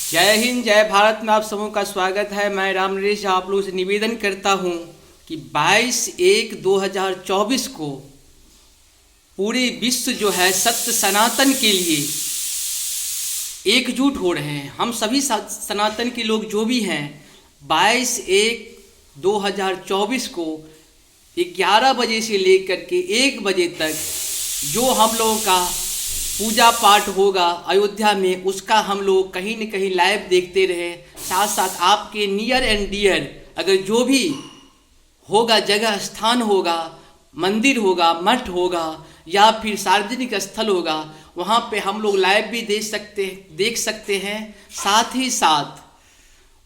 जय हिंद जय भारत में आप सबों का स्वागत है। मैं राम नरेश आप लोगों से निवेदन करता हूं कि 22/1/2024 को पूरे विश्व जो है सत्य सनातन के लिए एकजुट हो रहे हैं। हम सभी सनातन के लोग जो भी हैं 22/1/2024 को 11 बजे से लेकर के 1 बजे तक जो हम लोगों का पूजा पाठ होगा अयोध्या में, उसका हम लोग कहीं न कहीं लाइव देखते रहे। साथ साथ आपके नियर एंड डियर अगर जो भी होगा, जगह स्थान होगा, मंदिर होगा, मठ होगा या फिर सार्वजनिक स्थल होगा, वहाँ पे हम लोग लाइव भी देख सकते हैं। साथ ही साथ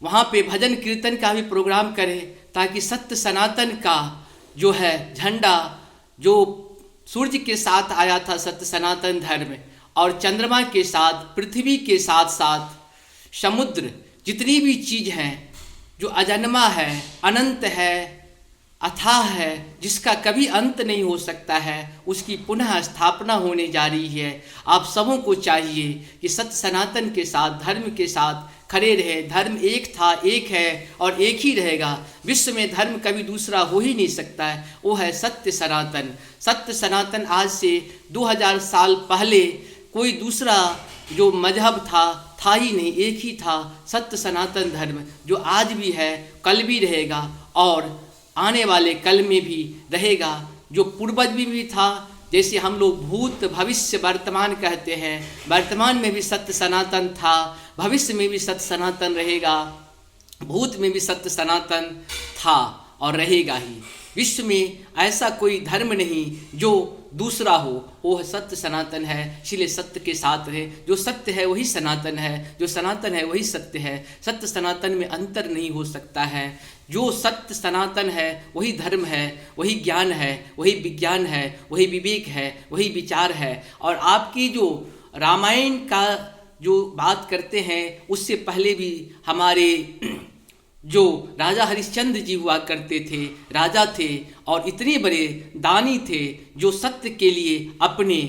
वहाँ पे भजन कीर्तन का भी प्रोग्राम करें ताकि सत्य सनातन का जो है झंडा, जो सूर्य के साथ आया था सत्य सनातन धर्म, और चंद्रमा के साथ, पृथ्वी के साथ साथ समुद्र, जितनी भी चीज़ हैं जो अजन्मा है, अनंत है, अथाह है, जिसका कभी अंत नहीं हो सकता है, उसकी पुनः स्थापना होने जा रही है। आप सबों को चाहिए कि सत्य सनातन के साथ, धर्म के साथ खड़े रहे। धर्म एक था, एक है और एक ही रहेगा। विश्व में धर्म कभी दूसरा हो ही नहीं सकता है, वो है सत्य सनातन। सत्य सनातन आज से 2000 साल पहले कोई दूसरा जो मजहब था ही नहीं, एक ही था सत्य सनातन धर्म, जो आज भी है, कल भी रहेगा और आने वाले कल में भी रहेगा। जो पूर्वज भी था, जैसे हम लोग भूत भविष्य वर्तमान कहते हैं, वर्तमान में भी सत्य सनातन था, भविष्य में भी सत्य सनातन रहेगा, भूत में भी सत्य सनातन था और रहेगा ही। विश्व में ऐसा कोई धर्म नहीं जो दूसरा हो, वो सत्य सनातन है। इसलिए सत्य के साथ रहे। जो सत्य है वही सनातन है, जो सनातन है वही सत्य है। सत्य सनातन में अंतर नहीं हो सकता है। जो सत्य सनातन है वही धर्म है, वही ज्ञान है, वही विज्ञान है, वही विवेक है, वही विचार है। और आपकी जो रामायण का जो बात करते हैं, उससे पहले भी हमारे जो राजा हरिश्चंद्र जी हुआ करते थे, राजा थे और इतने बड़े दानी थे जो सत्य के लिए अपने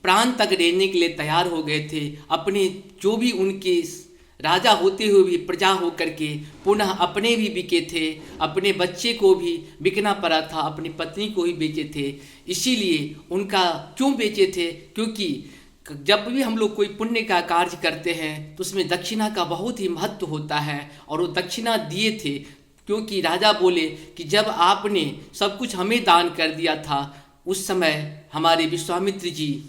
प्राण तक देने के लिए तैयार हो गए थे। अपने जो भी उनके राजा होते हुए भी प्रजा होकर के पुनः अपने भी बिके थे, अपने बच्चे को भी बिकना पड़ा था, अपनी पत्नी को भी बेचे थे। इसीलिए उनका क्यों बेचे थे? क्योंकि जब भी हम लोग कोई पुण्य का कार्य करते हैं तो उसमें दक्षिणा का बहुत ही महत्व होता है, और वो दक्षिणा दिए थे क्योंकि राजा बोले कि जब आपने सब कुछ हमें दान कर दिया था, उस समय हमारे विश्वामित्र जी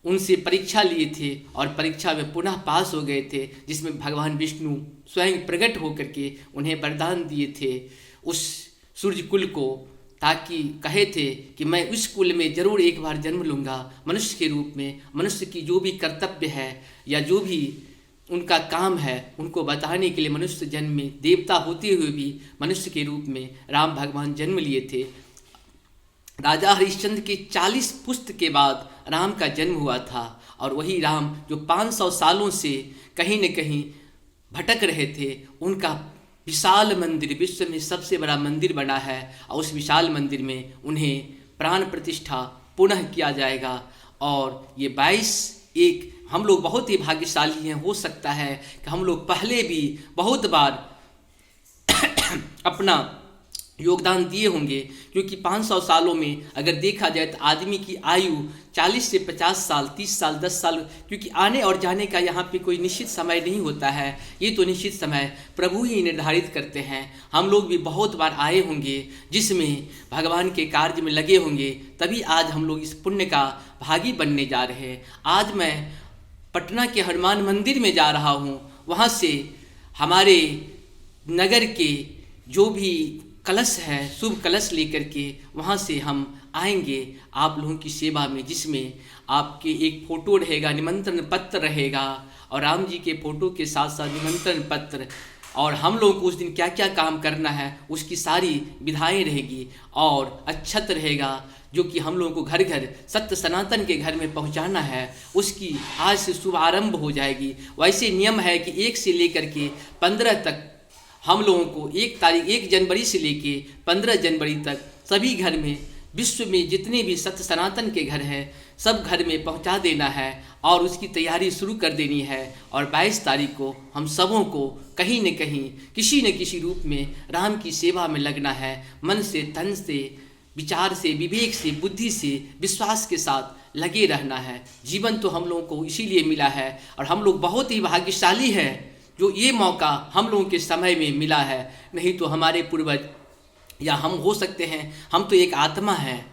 उनसे परीक्षा लिए थे और परीक्षा में पुनः पास हो गए थे, जिसमें भगवान विष्णु स्वयं प्रकट होकर के उन्हें वरदान दिए थे उस सूर्य कुल को, ताकि कहे थे कि मैं उस कुल में जरूर एक बार जन्म लूँगा मनुष्य के रूप में। मनुष्य की जो भी कर्तव्य है या जो भी उनका काम है उनको बताने के लिए मनुष्य जन्म में, देवता होते हुए भी मनुष्य के रूप में राम भगवान जन्म लिए थे। राजा हरिश्चंद्र के 40 पुस्त के बाद राम का जन्म हुआ था, और वही राम जो 500 सालों से कहीं न कहीं भटक रहे थे, उनका विशाल मंदिर, विश्व में सबसे बड़ा मंदिर बना है, और उस विशाल मंदिर में उन्हें प्राण प्रतिष्ठा पुनः किया जाएगा। और ये 22/1 हम लोग बहुत ही भाग्यशाली हैं। हो सकता है कि हम लोग पहले भी बहुत बार अपना योगदान दिए होंगे, क्योंकि 500 सालों में अगर देखा जाए तो आदमी की आयु 40 से 50 साल, 30 साल, 10 साल, क्योंकि आने और जाने का यहाँ पे कोई निश्चित समय नहीं होता है। ये तो निश्चित समय प्रभु ही निर्धारित करते हैं। हम लोग भी बहुत बार आए होंगे जिसमें भगवान के कार्य में लगे होंगे, तभी आज हम लोग इस पुण्य का भागी बनने जा रहे हैं। आज मैं पटना के हनुमान मंदिर में जा रहा हूँ। वहाँ से हमारे नगर के जो भी कलश है, शुभ कलश लेकर के वहाँ से हम आएंगे आप लोगों की सेवा में, जिसमें आपके एक फ़ोटो रहेगा, निमंत्रण पत्र रहेगा, और राम जी के फ़ोटो के साथ साथ निमंत्रण पत्र, और हम लोगों को उस दिन क्या क्या काम करना है उसकी सारी विधाएं रहेगी, और अक्षत रहेगा जो कि हम लोगों को घर घर सत्य सनातन के घर में पहुंचाना है, उसकी आज से शुभारंभ हो जाएगी। वैसे नियम है कि 1 से लेकर के 15 तक हम लोगों को 1 जनवरी से लेके 15 जनवरी तक सभी घर में, विश्व में जितने भी सत्य सनातन के घर हैं, सब घर में पहुंचा देना है और उसकी तैयारी शुरू कर देनी है। और 22 तारीख को हम सबों को कहीं न कहीं किसी न किसी रूप में राम की सेवा में लगना है। मन से, तन से, विचार से, विवेक से, बुद्धि से, विश्वास के साथ लगे रहना है। जीवन तो हम लोगों को इसीलिए मिला है और हम लोग बहुत ही भाग्यशाली हैं जो ये मौका हम लोगों के समय में मिला है। नहीं तो हमारे पूर्वज या हम हो सकते हैं, हम तो एक आत्मा है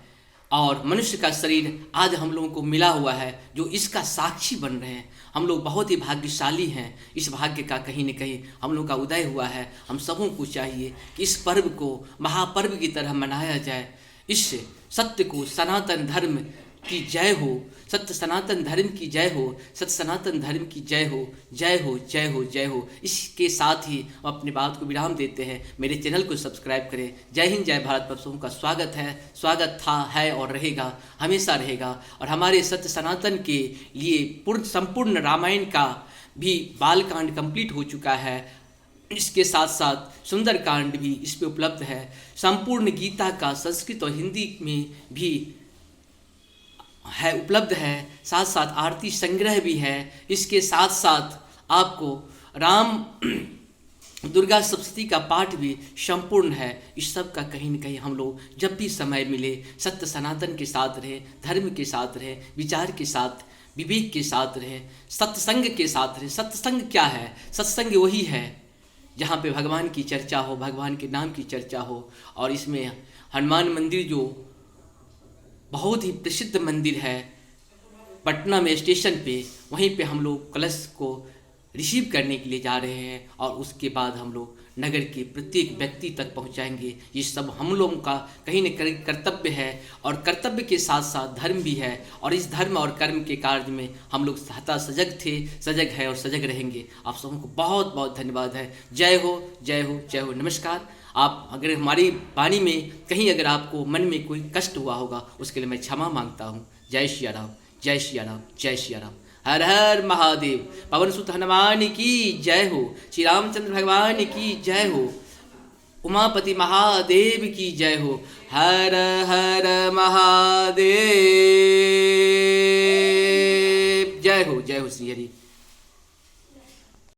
और मनुष्य का शरीर आज हम लोगों को मिला हुआ है जो इसका साक्षी बन रहे हैं। हम लोग बहुत ही भाग्यशाली हैं। इस भाग्य का कहीं न कहीं हम लोग का उदय हुआ है। हम सबों को चाहिए कि इस पर्व को महापर्व की तरह मनाया जाए। इस सत्य को, सनातन धर्म की जय हो, सत्य सनातन धर्म की जय हो, सत्य सनातन धर्म की जय हो, जय हो, जय हो, जय हो। इसके साथ ही हम अपनी बात को विराम देते हैं। मेरे चैनल को सब्सक्राइब करें। जय हिंद, जय भारत। आप सबों का स्वागत है, स्वागत था, है और रहेगा, हमेशा रहेगा। और हमारे सत्य सनातन के लिए संपूर्ण रामायण का भी बालकांड कंप्लीट हो चुका है। इसके साथ साथ सुंदरकांड भी इस पे उपलब्ध है। संपूर्ण गीता का संस्कृत और हिंदी में भी है, उपलब्ध है। साथ साथ आरती संग्रह भी है। इसके साथ साथ आपको राम दुर्गा सप्तशती का पाठ भी संपूर्ण है। इस सब का कहीं न कहीं हम लोग जब भी समय मिले सत्य सनातन के साथ रहे, धर्म के साथ रहे, विचार के साथ, विवेक के साथ रहे, सत्संग के साथ रहे। सत्संग क्या है? सत्संग वही है जहाँ पे भगवान की चर्चा हो, भगवान के नाम की चर्चा हो। और इसमें हनुमान मंदिर जो बहुत ही प्रसिद्ध मंदिर है पटना में स्टेशन पे, वहीं पे हम लोग कलश को रिसीव करने के लिए जा रहे हैं और उसके बाद हम लोग नगर के प्रत्येक व्यक्ति तक पहुंचाएंगे। ये सब हम लोगों का कहीं न कहीं कर्तव्य है और कर्तव्य के साथ साथ धर्म भी है। और इस धर्म और कर्म के कार्य में हम लोग सदा सजग थे, सजग है और सजग रहेंगे। आप सबों को बहुत बहुत धन्यवाद है। जय हो, जय हो, जय हो। नमस्कार। आप अगर हमारी वाणी में कहीं अगर आपको मन में कोई कष्ट हुआ होगा उसके लिए मैं क्षमा मांगता हूँ। जय श्री राम, जय श्री राम, जय श्री राम। हर हर महादेव। पवन सुत हनुमान की जय हो। श्री रामचंद्र भगवान की जय हो। उमापति महादेव की जय हो। हर हर महादेव।